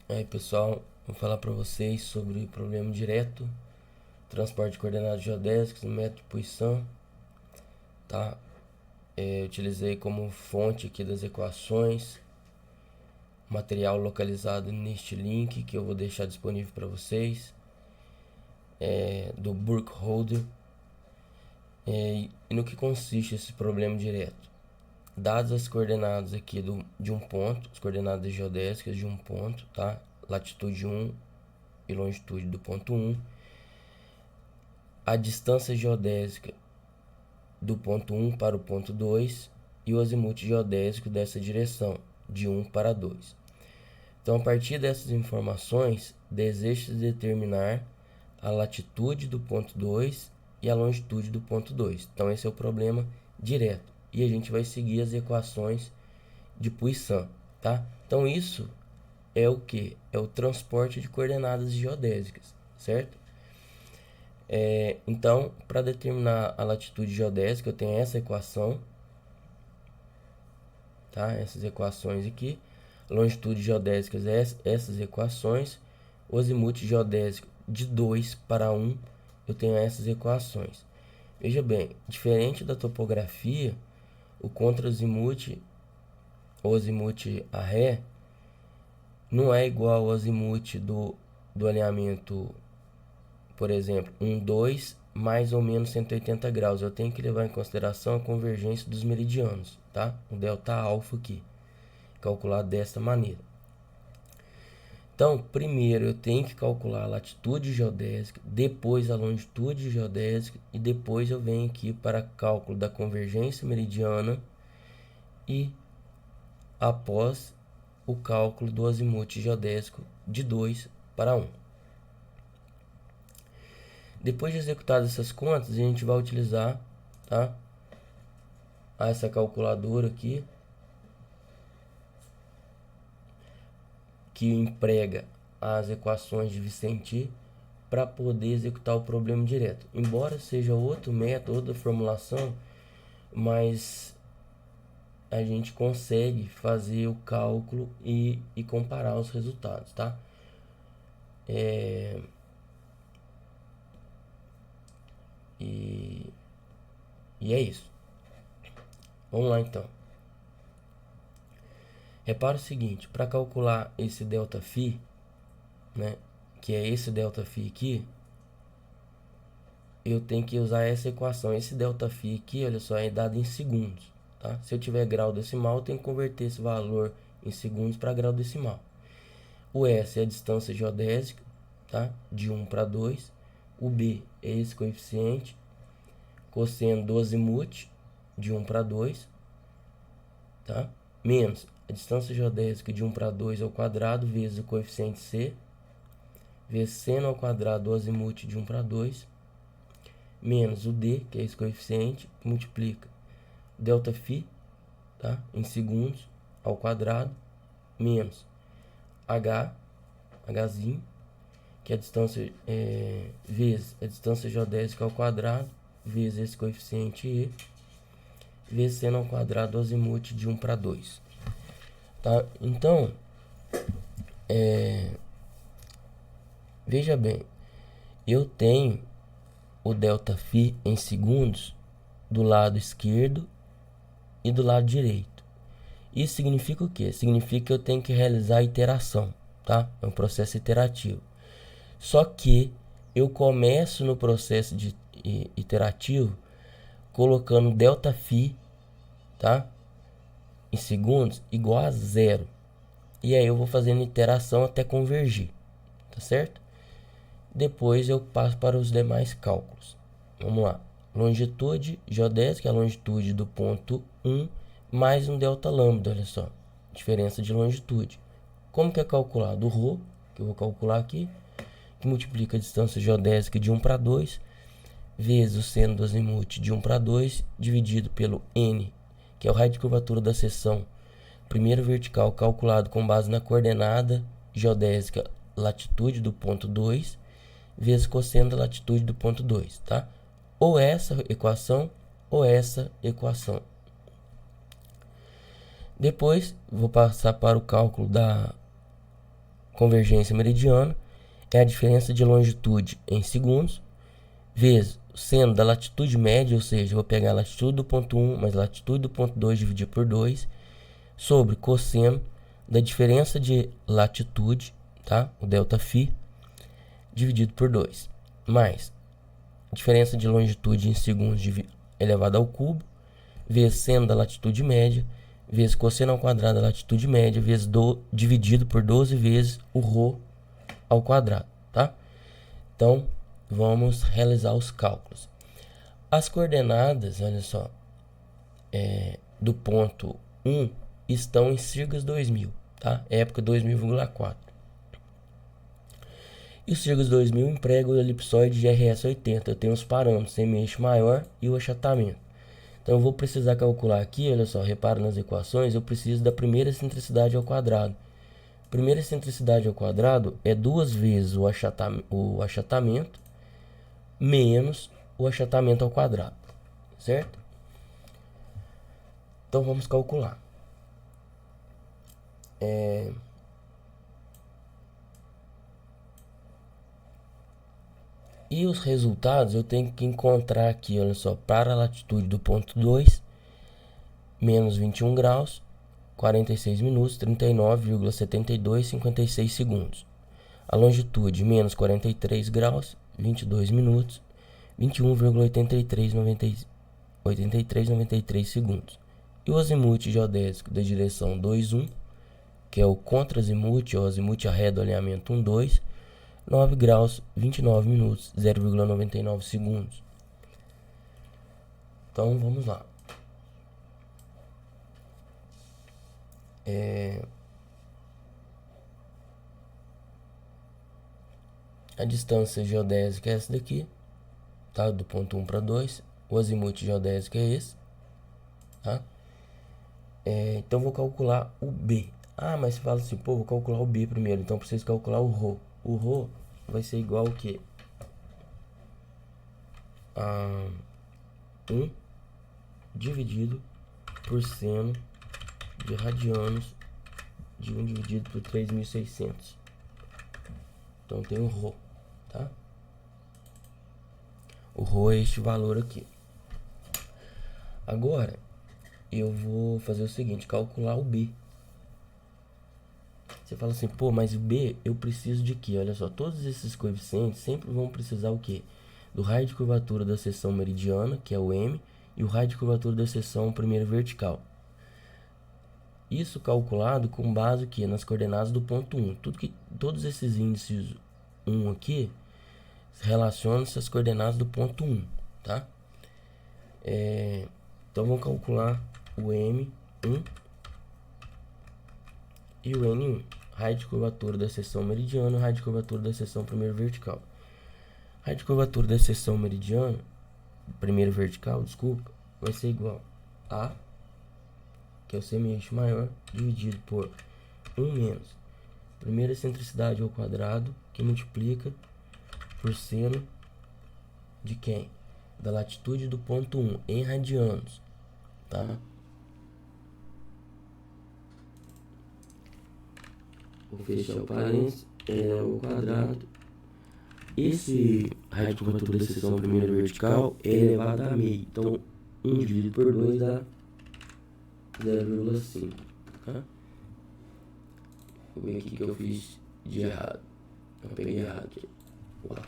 Aí pessoal, vou falar para vocês sobre o problema direto, transporte de coordenadas geodésicas no método de Poisson, tá? Utilizei como fonte aqui das equações, material localizado neste link que eu vou deixar disponível para vocês, do Burkholder. E no que consiste esse problema direto? Dadas as coordenadas aqui de um ponto, as coordenadas geodésicas de um ponto, tá? Latitude 1 e longitude do ponto 1, a distância geodésica do ponto 1 para o ponto 2 e o azimuth geodésico dessa direção, de 1 para 2. Então, a partir dessas informações, deseja-se determinar a latitude do ponto 2 e a longitude do ponto 2. Então, esse é o problema direto. E a gente vai seguir as equações de Poisson, tá? Então, isso é o que? É o transporte de coordenadas geodésicas, certo? Então, para determinar a latitude geodésica, eu tenho essa equação, tá? Essas equações aqui. Longitude geodésicas, essas equações. O azimuth geodésico de 2 para 1, eu tenho essas equações. Veja bem, diferente da topografia, o contra-azimuth, ou azimuth a ré, não é igual ao azimuth do alinhamento, por exemplo, 1, 2, mais ou menos 180 graus. Eu tenho que levar em consideração a convergência dos meridianos, tá? O delta alfa aqui, calculado desta maneira. Então, primeiro eu tenho que calcular a latitude geodésica, depois a longitude geodésica e depois eu venho aqui para cálculo da convergência meridiana e após o cálculo do azimuth geodésico de 2 para 1. Depois de executadas essas contas, a gente vai utilizar, tá, essa calculadora aqui, que emprega as equações de Vicenti para poder executar o problema direto. Embora seja outro método, outra formulação, mas a gente consegue fazer o cálculo e comparar os resultados, tá? E é isso. Vamos lá então. Repara o seguinte, para calcular esse ΔΦ, né, que é esse ΔΦ aqui, eu tenho que usar essa equação. Esse ΔΦ aqui, olha só, é dado em segundos, tá? Se eu tiver grau decimal, eu tenho que converter esse valor em segundos para grau decimal. O S é a distância geodésica, tá? De 1 para 2. O B é esse coeficiente, cosseno do azimuth, de 1 para 2, tá? Menos a distância geodésica de 1 para 2 ao quadrado, vezes o coeficiente C, vezes seno ao quadrado do azimuth de 1 para 2, menos o D, que é esse coeficiente, que multiplica ΔΦ, tá? Em segundos, ao quadrado, menos Hzinho, que é a distância, vezes a distância geodésica ao quadrado, vezes esse coeficiente E, vezes seno ao quadrado do azimuth de 1 para 2. Tá? Então, veja bem, eu tenho o ΔΦ em segundos do lado esquerdo e do lado direito. Isso significa o quê? Significa que eu tenho que realizar a iteração, tá? É um processo iterativo. Só que eu começo no processo iterativo colocando ΔΦ, tá, em segundos igual a 0. E aí eu vou fazendo iteração até convergir, tá certo? Depois eu passo para os demais cálculos. Vamos lá. Longitude geodésica, a longitude do ponto 1, mais um delta lambda, olha só. Diferença de longitude. Como que é calculado? O ρ, que eu vou calcular aqui, que multiplica a distância geodésica de 1 para 2, vezes o seno do azimuth de 1 para 2, dividido pelo n, que é o raio de curvatura da seção primeiro vertical, calculado com base na coordenada geodésica latitude do ponto 2, vezes cosseno da latitude do ponto 2, tá? Ou essa equação, ou essa equação. Depois, vou passar para o cálculo da convergência meridiana é a diferença de longitude em segundos, vezes o seno da latitude média, ou seja, eu vou pegar a latitude do ponto 1 mais a latitude do ponto 2 dividir por 2, sobre cosseno da diferença de latitude, tá? O ΔΦ, dividido por 2, mais diferença de longitude em segundos elevado ao cubo, vezes seno da latitude média, vezes cosseno ao quadrado da latitude média, vezes dividido por 12 vezes o ρ ao quadrado, tá? Então, vamos realizar os cálculos. As coordenadas, olha só, do ponto 1 estão em Sirgas 2000, tá? Época 2000,4. E o Sirgas 2000 emprega o elipsoide de RS 80. Eu tenho os parâmetros, semi-eixo maior e o achatamento. Então eu vou precisar calcular aqui, olha só, repara nas equações, eu preciso da primeira excentricidade ao quadrado. Primeira excentricidade ao quadrado é 2 vezes o achatamento menos o achatamento ao quadrado, certo? Então vamos calcular. E os resultados eu tenho que encontrar aqui, olha só, para a latitude do ponto 2, menos 21 graus, 46 minutos, 39,72, 56 segundos. A longitude, menos 43 graus, 22 minutos, 21,83, 93 segundos. E o azimuth geodésico da direção 2,1, que é o contra-azimuth, ou azimuth arredo alinhamento 1,2, 9 graus, 29 minutos, 0,99 segundos. Então, vamos lá. A distância geodésica é essa daqui, tá? Do ponto 1 para 2. O azimuth geodésico é esse, tá? Então, vou calcular o B. Ah, mas você fala assim, pô, vou calcular o B primeiro. Então, preciso calcular o ρ. O ρ vai ser igual ao quê? A 1 dividido por seno de radianos de 1 dividido por 3.600. Então tem o ρ, tá? O ρ é este valor aqui. Agora eu vou fazer o seguinte, calcular o B. Você fala assim, pô, mas o B eu preciso de quê? Olha só, todos esses coeficientes sempre vão precisar o quê? Do raio de curvatura da seção meridiana, que é o M, e o raio de curvatura da seção primeira vertical. Isso calculado com base aqui nas coordenadas do ponto 1. Todos esses índices 1 aqui relacionam-se às coordenadas do ponto 1, tá? Então vamos calcular o M1 e o N1. Raio de curvatura da seção meridiana, raio de curvatura da seção primeira vertical. Raio de curvatura da seção meridiana, primeira vertical, desculpa, vai ser igual a, que é o semi-eixo maior, dividido por 1 menos primeira excentricidade ao quadrado, que multiplica por seno de quem? Da latitude do ponto 1 em radianos, tá? Vou fechar o parênteses, ao quadrado. Esse raio de curvatura da seção primeira vertical é elevado a meio. Então, 1 dividido por 2 dá 0,5. Tá? Vou ver aqui que eu fiz de errado. Eu peguei errado aqui. Uau.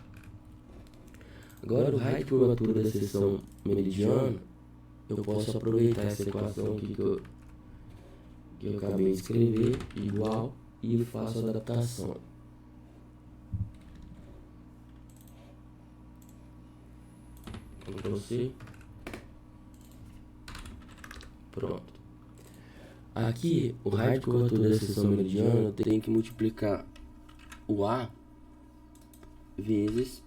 Agora, o raio de curvatura da seção meridiana, eu posso aproveitar essa equação aqui que eu acabei de escrever, igual, e faço a adaptação. Ctrl C. Pronto. Aqui, o raio de curvatura da seção meridiana, eu tenho que multiplicar o A vezes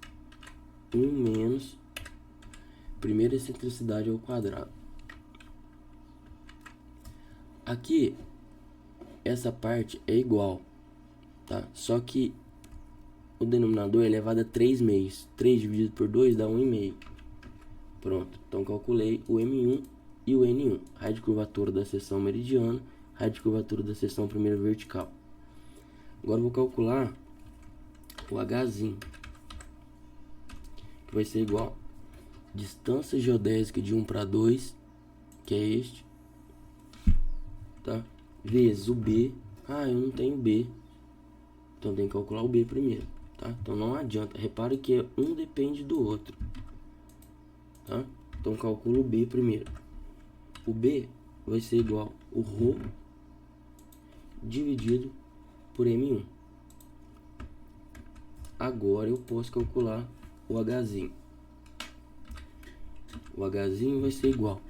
1 menos primeira excentricidade ao quadrado. Aqui, essa parte é igual, tá? Só que o denominador é elevado a 3 meios. 3 dividido por 2 dá 1,5. Pronto, então calculei o M1 e o N1. Raio de curvatura da seção meridiana, raio de curvatura da seção primeira vertical. Agora eu vou calcular o Hzinho, que vai ser igual distância geodésica de 1 para 2, que é este, tá? Vezes o B. Eu não tenho B, então tem que calcular o B primeiro, tá? Então não adianta, repare que um depende do outro, tá? Então calculo o B primeiro. O B vai ser igual o ρ dividido por M1. Agora eu posso calcular o Hzinho. O Hzinho vai ser igual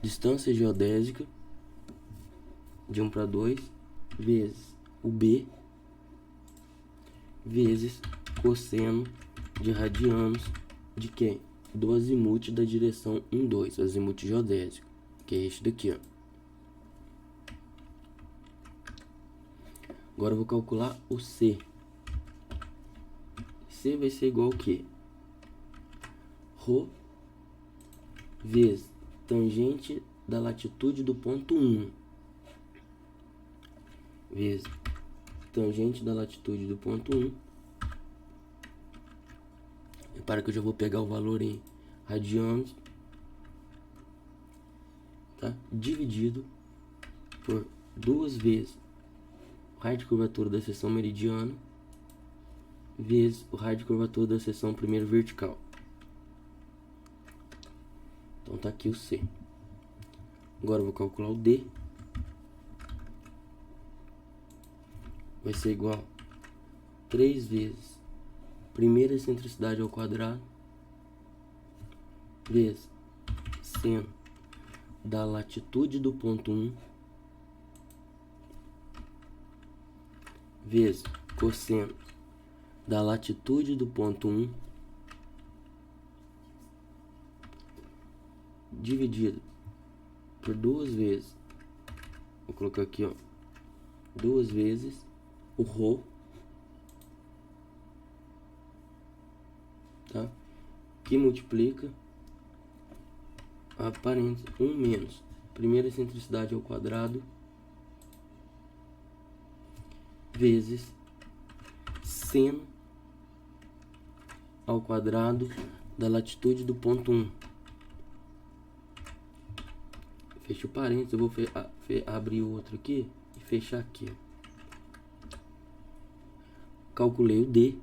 distância geodésica de 1 para 2 vezes o B vezes cosseno de radianos de quem? Do azimuth da direção 1, 2, azimuth geodésico, que é este daqui, ó. Agora eu vou calcular o C. C vai ser igual ao quê? Rho vezes tangente da latitude do ponto 1 vezes tangente da latitude do ponto 1. Repara que eu já vou pegar o valor em radianos, tá? Dividido por 2 vezes o raio de curvatura da seção meridiana vezes o raio de curvatura da seção primeiro vertical. Então tá aqui o C. Agora eu vou calcular o D. Vai ser igual a 3 vezes primeira excentricidade ao quadrado vezes seno da latitude do ponto 1 vezes cosseno da latitude do ponto 1 dividido por 2 vezes, vou colocar aqui, ó, 2 vezes o ρ, tá? Que multiplica a parênteses 1 menos primeira excentricidade ao quadrado vezes seno ao quadrado da latitude do ponto 1. Fecha o parênteses, eu vou abrir o outro aqui e fechar aqui. Calculei o D,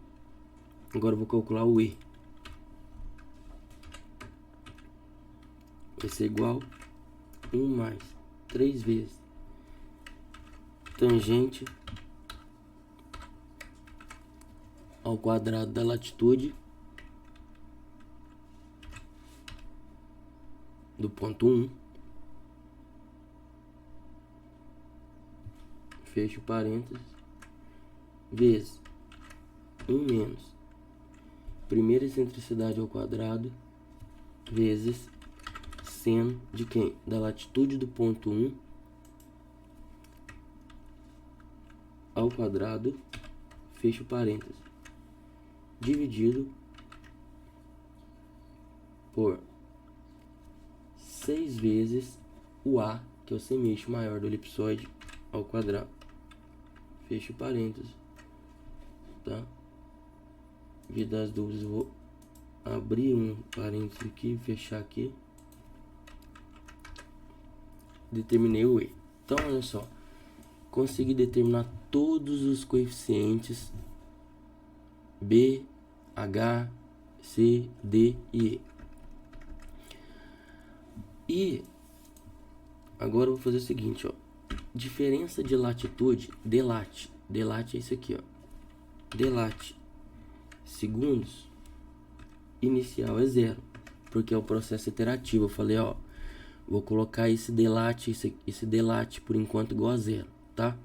agora eu vou calcular o E. Vai ser igual a 1 mais 3 vezes tangente ao quadrado da latitude do ponto 1, fecho parênteses, vezes 1 menos primeira excentricidade ao quadrado vezes seno de quem? Da latitude do ponto 1 ao quadrado, fecho parênteses, dividido por 6 vezes o A, que é o semeixo maior do elipsoide, ao quadrado. Fecho parênteses, tá? Devido às dúvidas, eu vou abrir um parênteses aqui, fechar aqui. Determinei o E. Então, olha só. Consegui determinar todos os coeficientes B, H, C, D e E. E agora eu vou fazer o seguinte, ó. Diferença de latitude, DLAT. DLAT é isso aqui, ó. DLAT segundos inicial é 0, porque é o processo iterativo. Eu falei, ó, vou colocar esse DLAT, esse DLAT por enquanto igual a 0, tá?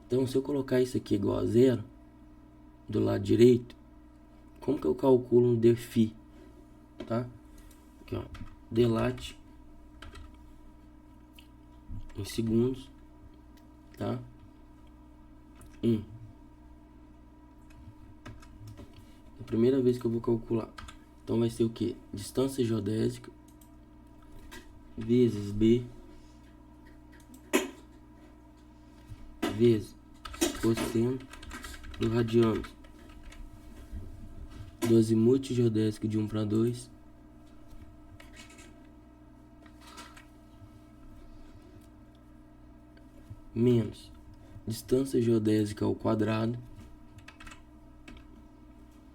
Então, se eu colocar isso aqui igual a 0 do lado direito, como que eu calculo um dφ, tá? Aqui, ó, DLAT em segundos, tá? 1. A primeira vez que eu vou calcular. Então vai ser o que? Distância geodésica vezes B vezes cosseno do radiâmetro do azimuth geodésico de 1 para 2 menos distância geodésica ao quadrado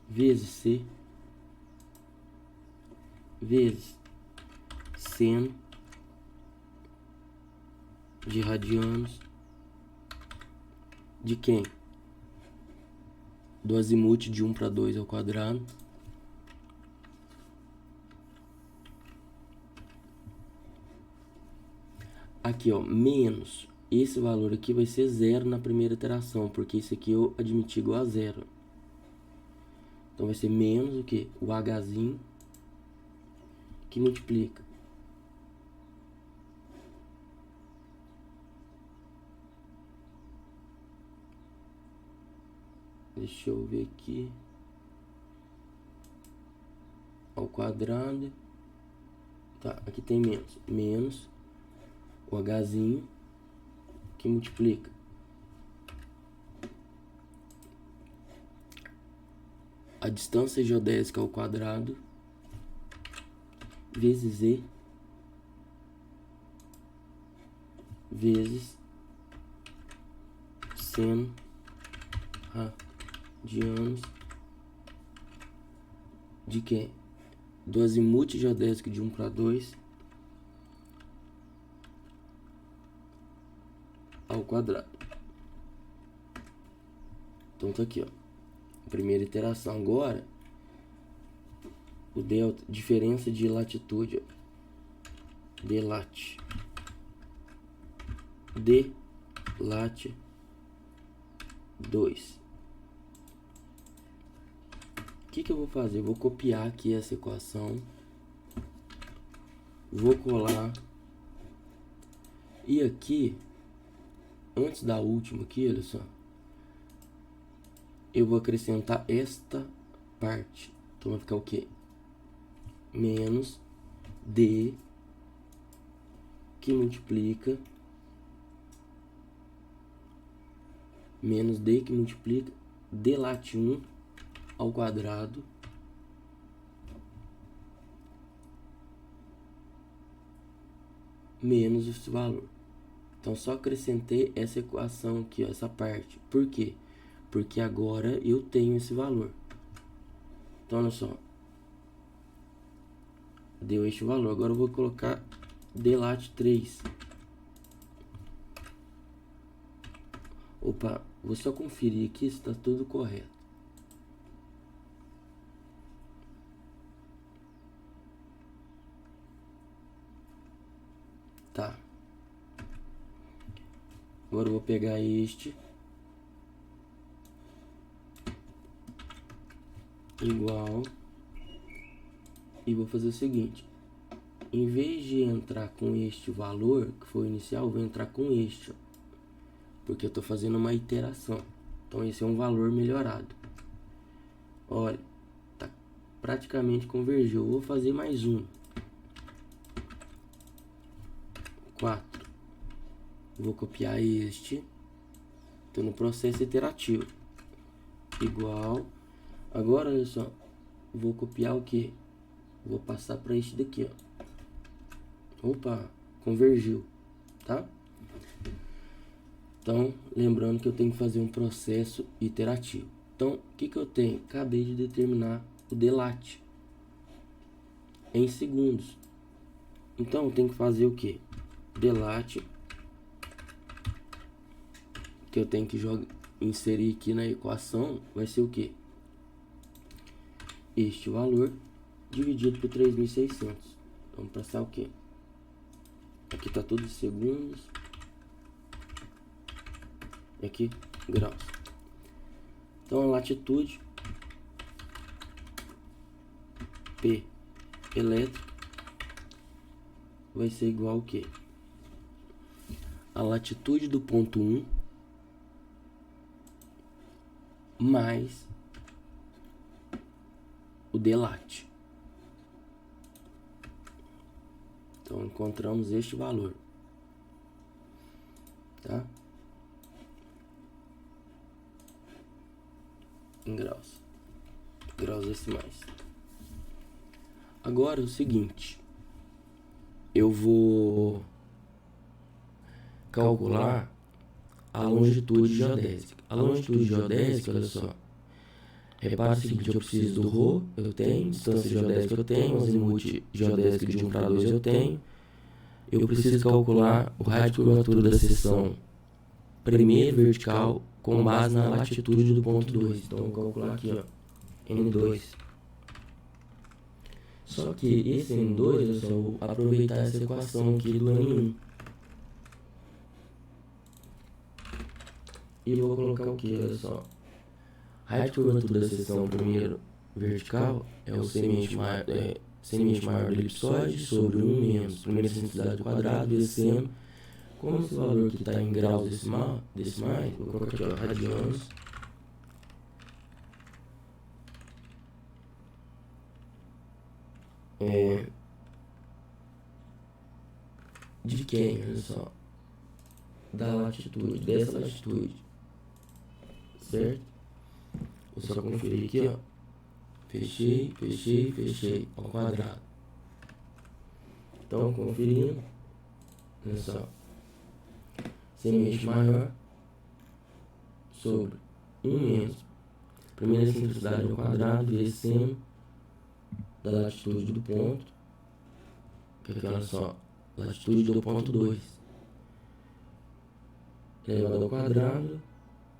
vezes C vezes seno de radianos de quem? Do azimuth de 1 para 2 ao quadrado aqui, ó, menos esse valor aqui vai ser zero na primeira iteração, porque isso aqui eu admiti igual a zero. Então vai ser menos o que? O Hzinho que multiplica deixa eu ver aqui ao quadrado, tá, aqui tem menos o Hzinho que multiplica a distância geodésica ao quadrado vezes Z vezes seno radianos de quê? Do azimuth geodésico de 1 para 2 ao quadrado. Então tá aqui, ó, primeira iteração. Agora o delta, diferença de latitude, ó, delat 2. O que eu vou fazer? Eu vou copiar aqui essa equação, vou colar, e aqui antes da última aqui, olha só, eu vou acrescentar esta parte. Então vai ficar o quê? Menos D que multiplica delat 1 ao quadrado menos esse valor. Então só acrescentei essa equação aqui, ó, essa parte. Por quê? Porque agora eu tenho esse valor. Então olha só, deu este valor. Agora eu vou colocar delat 3. Opa, vou só conferir aqui se está tudo correto. Tá. Agora eu vou pegar este igual e vou fazer o seguinte: em vez de entrar com este valor que foi o inicial, eu vou entrar com este, ó, porque eu estou fazendo uma iteração. Então esse é um valor melhorado. Olha, tá, praticamente convergiu. Eu vou fazer mais um. 4. Vou copiar este. Estou no processo iterativo. Igual. Agora, olha só. Vou copiar o que? Vou passar para este daqui, ó. Opa, convergiu, tá? Então, lembrando que eu tenho que fazer um processo iterativo. Então, o que eu tenho? Acabei de determinar o delat em segundos. Então, eu tenho que fazer o que? Delat, que eu tenho que inserir aqui na equação, vai ser o que? Este valor dividido por 3.600. Vamos passar o que? Aqui tá tudo em segundos. E aqui, graus. Então a latitude P elétrico vai ser igual ao que? A latitude do ponto 1 mais o delat. Então encontramos este valor, tá? em graus. Graus decimais. Agora é o seguinte. Eu vou calcular a longitude geodésica. A longitude geodésica, olha só. Repara o seguinte, eu preciso do ρ, eu tenho, distância geodésica eu tenho, azimuth geodésica de 1 para 2 eu tenho. Eu preciso calcular o raio de curvatura da seção primeiro vertical com base na latitude do ponto 2. Então, eu vou calcular aqui, ó, N2. Só que esse N2, eu só vou aproveitar essa equação aqui do N1. E eu vou colocar o que? Olha só. Raio de curvatura da seção primeiro vertical é o semiente maior do elipsoide sobre 1 menos primeira excentricidade ao quadrado vezes seno. Como esse valor aqui está em graus decimais, vou colocar aqui, ó, radianos. De quem? Olha só. Da latitude, dessa latitude. Certo? Vou só conferir aqui, ó. Fechei ao quadrado. Então, conferindo. Olha só. Semiente maior sobre 1 menos primeira excentricidade ao quadrado vezes seno da latitude do ponto. Que aqui, olha só. Latitude do ponto 2 elevado ao quadrado.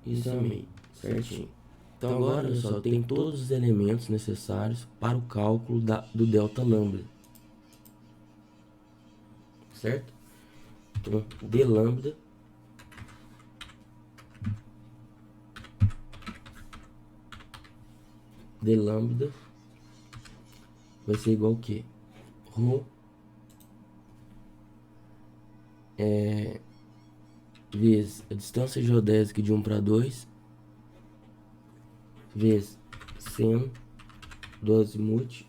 Isso é meio. Certinho. Então agora, olha só, tem todos os elementos necessários para o cálculo do delta lambda. Certo? Então, d lambda vai ser igual ao quê? Rho vezes a distância geodésica de 1 para 2 vezes seno do azimuth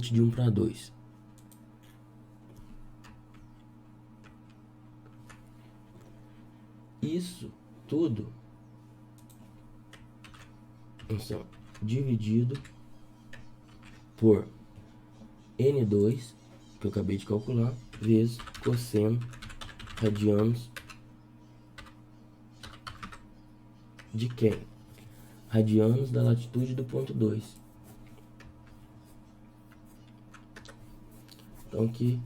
de 1 para 2. Isso tudo então, dividido por N2, que eu acabei de calcular, vezes cosseno radianos de quem? Radianos da latitude do ponto 2. Então aqui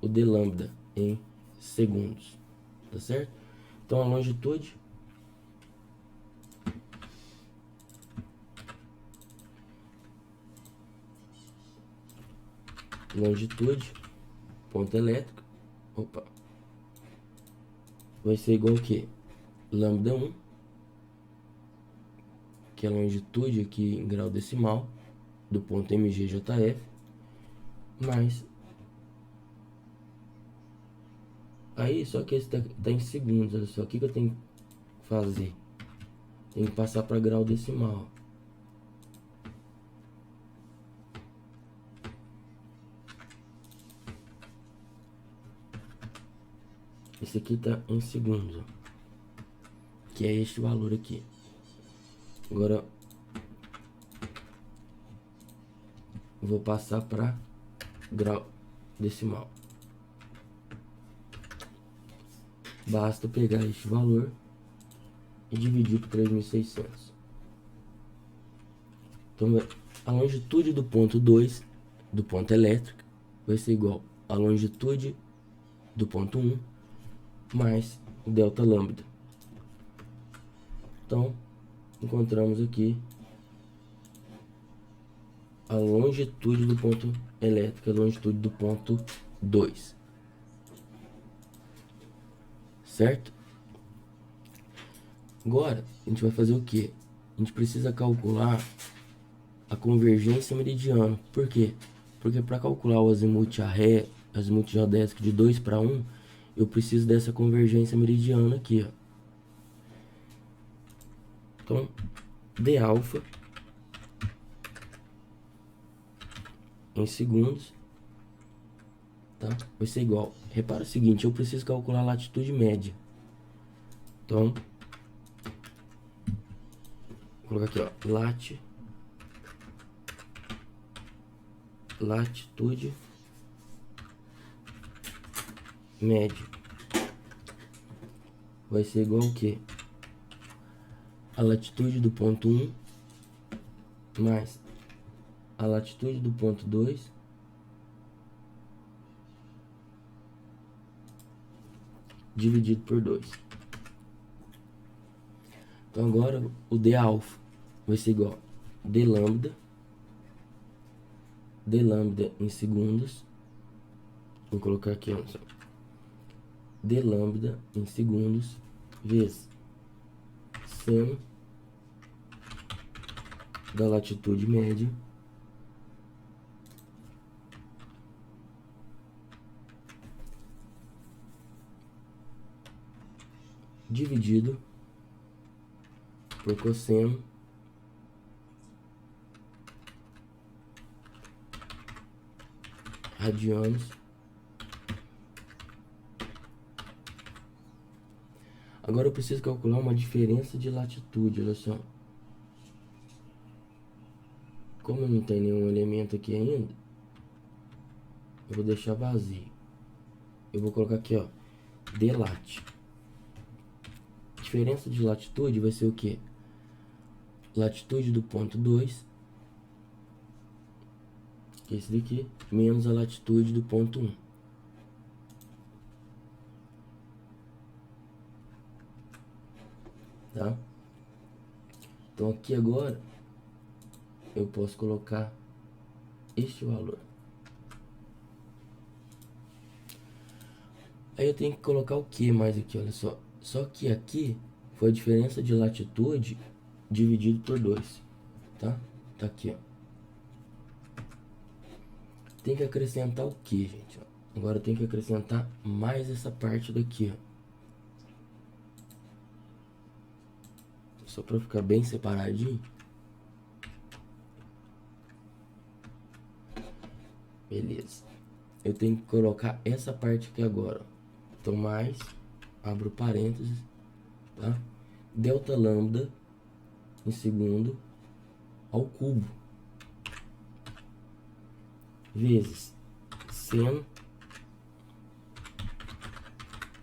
o d lambda em segundos, tá certo? Então a longitude ponto elétrico, vai ser igual a quê? Lambda 1, que é a longitude aqui em grau decimal do ponto MGJF, mais aí, só que esse tá em segundos. Olha só, o que eu tenho que fazer? Tem que passar para grau decimal. Esse aqui tá em segundos, ó, que é este valor aqui. Agora vou passar para grau decimal. Basta pegar este valor e dividir por 3.600. Então a longitude do ponto 2 do ponto elétrico vai ser igual à longitude do ponto 1 mais o delta lambda. Então encontramos aqui a longitude do ponto elétrico, a longitude do ponto 2. Certo? Agora, a gente vai fazer o que? A gente precisa calcular a convergência meridiana. Por quê? Porque para calcular o azimuth a ré, azimuth geodésico de 2 para 1, eu preciso dessa convergência meridiana aqui, ó. Então, d alfa em segundos, tá? Vai ser igual. Repara o seguinte, eu preciso calcular a latitude média. Então, vou colocar aqui, ó, latitude média vai ser igual ao quê? A latitude do ponto 1 mais a latitude do ponto 2 dividido por 2. Então agora o d alfa vai ser igual a d lambda em segundos. Vou colocar aqui, ó, d lambda em segundos vezes seno da latitude média dividido por cosseno radianos. Agora eu preciso calcular uma diferença de latitude, olha só. Como não tem nenhum elemento aqui ainda, eu vou deixar vazio. Eu vou colocar aqui, ó, dlat. Diferença de latitude vai ser o quê? Latitude do ponto 2, que é esse daqui, menos a latitude do ponto 1. Tá? Então aqui agora eu posso colocar este valor. Aí eu tenho que colocar o que mais aqui, olha só. Só que aqui foi a diferença de latitude dividido por 2, tá? Tá aqui, ó. Tem que acrescentar o que, gente? Agora tem que acrescentar mais essa parte daqui, ó. Só pra ficar bem separadinho. Beleza. Eu tenho que colocar essa parte aqui agora, ó. Então, mais, abro parênteses, tá? Delta lambda em segundo ao cubo vezes seno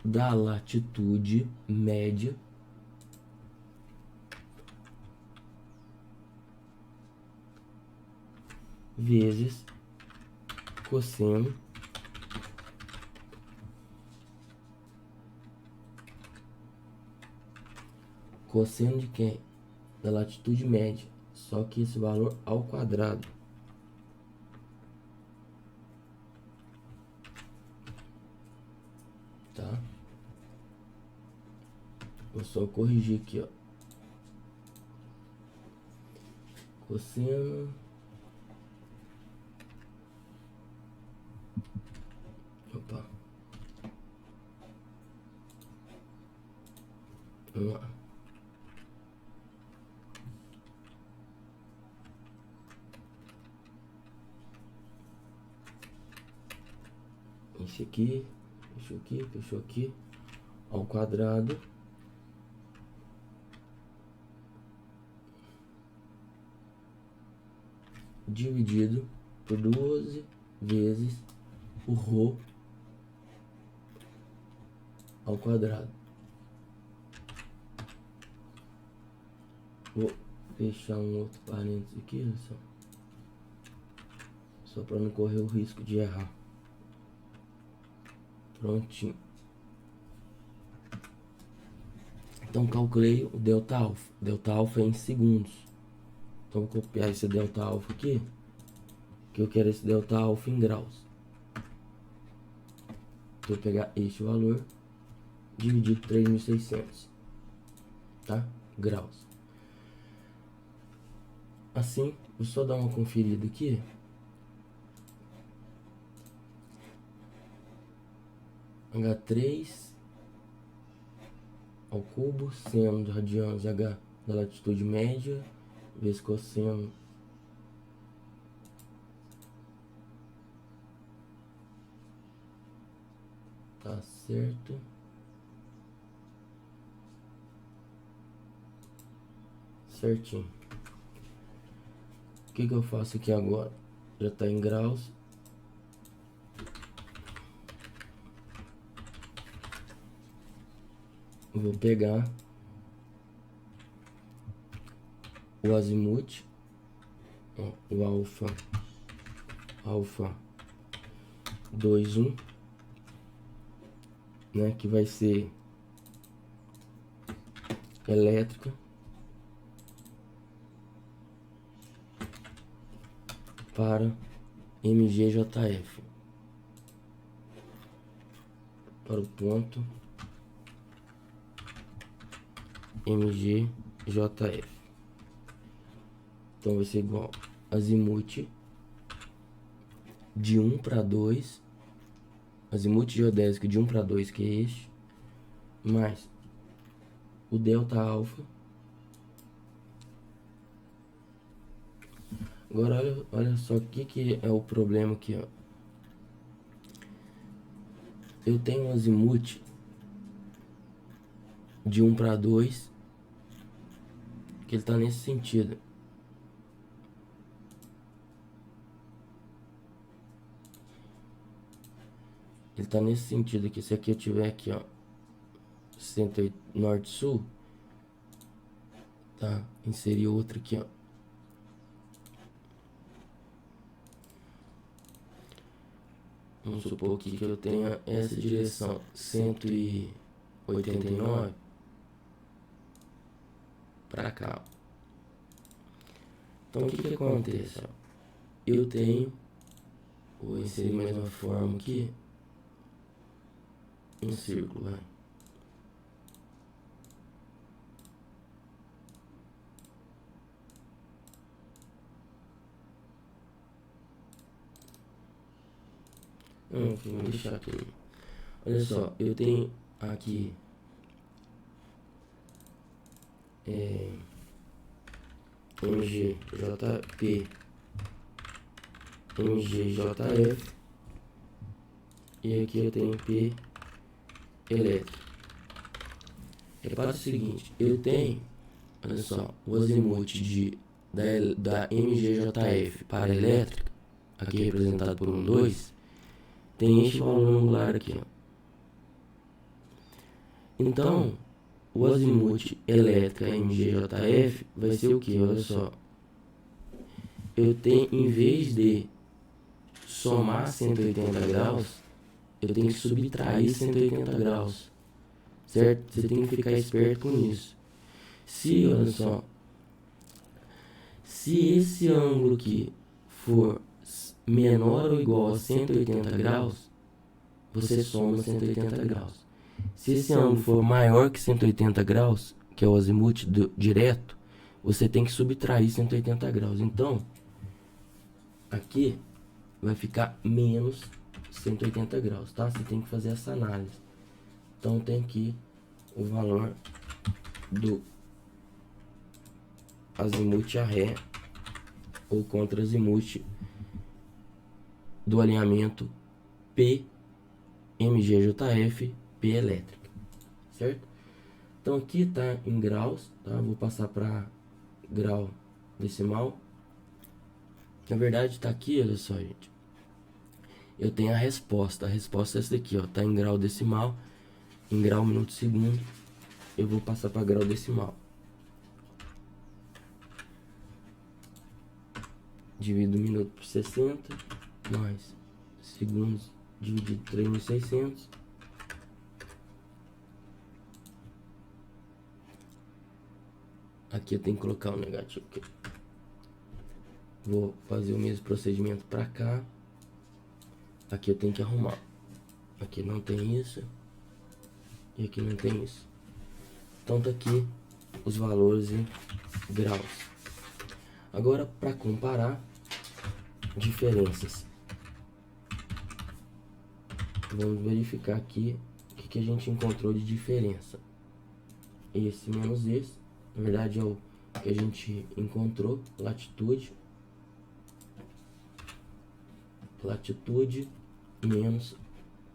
da latitude média vezes cosseno de quem? Da latitude média, só que esse valor ao quadrado. Tá? Vou só corrigir aqui, ó. Cosseno. Opa. Vamos lá. Esse aqui, fechou aqui, ao quadrado dividido por 12 vezes o ρ ao quadrado. Vou fechar um outro parênteses aqui, só para não correr o risco de errar. Prontinho. Então calculei o delta alfa. Delta alfa é em segundos. Então vou copiar esse delta alfa aqui, que eu quero esse delta alfa em graus. Vou pegar este valor dividido por 3.600, tá? Graus. Assim, vou só dar uma conferida aqui. H3 ao cubo, seno de radianos H da latitude média, vezes cosseno tá certo, certinho. O que eu faço aqui agora? Já tá em graus. Vou pegar o azimuth, ó, o alfa 2, 1, né, que vai ser elétrica para MGJF, para o ponto MGJF. Então vai ser igual azimuth de 1 para 2, azimuth geodésico de 1 para 2, que é este, mais o delta alfa. Agora olha só o que é o problema aqui, ó. Eu tenho um azimuth de 1 para 2, que ele tá nesse sentido. Ele tá nesse sentido aqui. Se aqui eu tiver aqui, ó, 108 norte-sul, tá? Inserir outro aqui, ó. Vamos supor aqui que eu tenha essa direção 189 para cá. Então o que acontece? Ó? Eu tenho, vou inserir mais uma forma aqui, um círculo, vai. Não, vou deixar aqui. Olha só, eu tenho aqui MGJP, MGJF, e aqui eu tenho P elétrico. Repara o seguinte, eu tenho, olha só, o azimuth da MGJF para elétrica, aqui representado por 1, 2, tem este valor angular aqui, ó. Então, o azimuth elétrica MGJF vai ser o que? Olha só. Eu tenho, em vez de somar 180 graus, eu tenho que subtrair 180 graus. Certo? Você tem que ficar esperto com isso. Se, olha só, se esse ângulo aqui for menor ou igual a 180 graus, você soma 180 graus. Se esse ângulo for maior que 180 graus, que é o azimuth direto, você tem que subtrair 180 graus. Então, aqui vai ficar menos 180 graus, tá? Você tem que fazer essa análise. Então, tem aqui o valor do azimuth a ré ou contra-azimuth do alinhamento P MGJF P elétrica, certo? Então aqui tá em graus, tá? Vou passar para grau decimal. Na verdade tá aqui, olha só, gente. Eu tenho a resposta é essa daqui, ó, tá em grau decimal, em grau minuto segundo. Eu vou passar para grau decimal. Divido minuto por 60, mais segundos dividido 3.600. Aqui eu tenho que colocar o negativo aqui. Vou fazer o mesmo procedimento para cá. Aqui eu tenho que arrumar. Aqui não tem isso. E aqui não tem isso. Então tá aqui os valores em graus. Agora, para comparar diferenças, vamos verificar aqui o que a gente encontrou de diferença. Esse menos esse, na verdade é o que a gente encontrou, latitude menos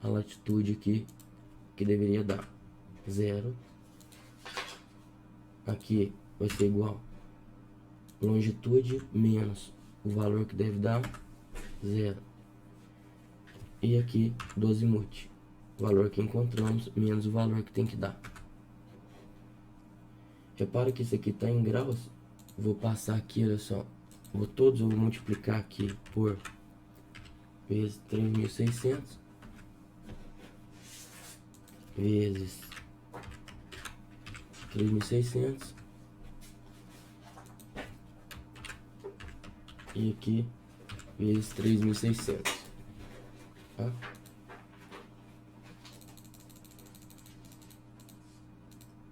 a latitude aqui, que deveria dar 0. Aqui vai ser igual longitude menos o valor que deve dar, 0. E aqui do azimuth, o valor que encontramos menos o valor que tem que dar. Repara que isso aqui está em graus. Vou passar aqui, olha só. Eu vou multiplicar aqui por vezes 3.600 vezes 3.600 e aqui vezes 3.600, tá?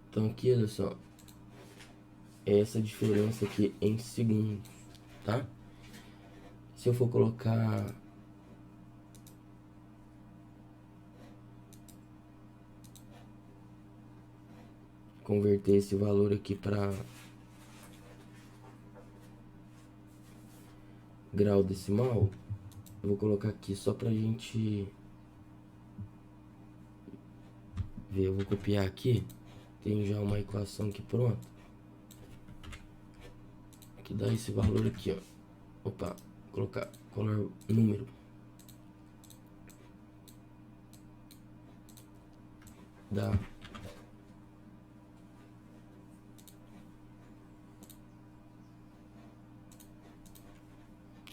Então aqui, olha só, essa diferença aqui em segundos, tá? Se eu for colocar converter esse valor aqui para grau decimal, eu vou colocar aqui só pra gente ver. Eu vou copiar aqui, tem já uma equação aqui pronta, que dá esse valor aqui, ó. Opa, colocar color número, dá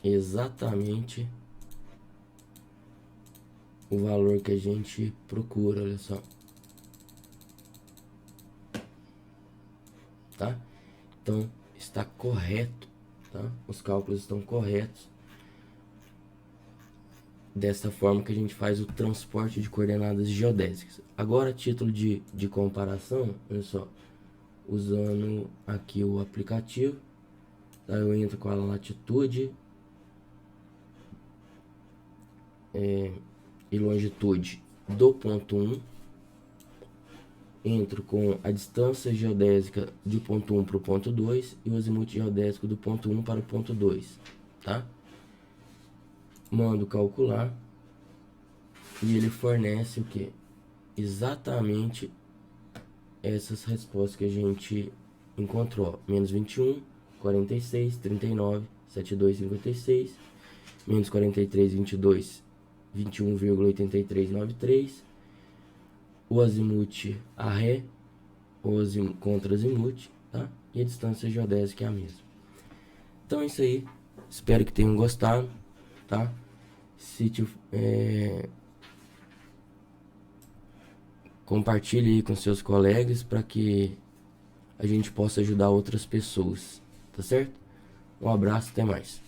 exatamente o valor que a gente procura, olha só, tá? Então está correto, tá? Os cálculos estão corretos. Dessa forma que a gente faz o transporte de coordenadas geodésicas. Agora, a título de comparação, olha só, usando aqui o aplicativo, tá? Eu entro com a latitude e longitude do ponto 1, entro com a distância geodésica do ponto 1 para o ponto 2 e o azimuth geodésico do ponto 1 para o ponto 2, tá? Mando calcular e ele fornece o que? Exatamente essas respostas que a gente encontrou, ó. Menos 21, 46, 39, 72, 56, menos 43, 22, 21,8393, o azimuth a ré, contra azimuth, tá? E a distância geodésica é a mesma. Então é isso aí, espero que tenham gostado, tá? Se compartilhe aí com seus colegas para que a gente possa ajudar outras pessoas, tá certo? Um abraço, até mais.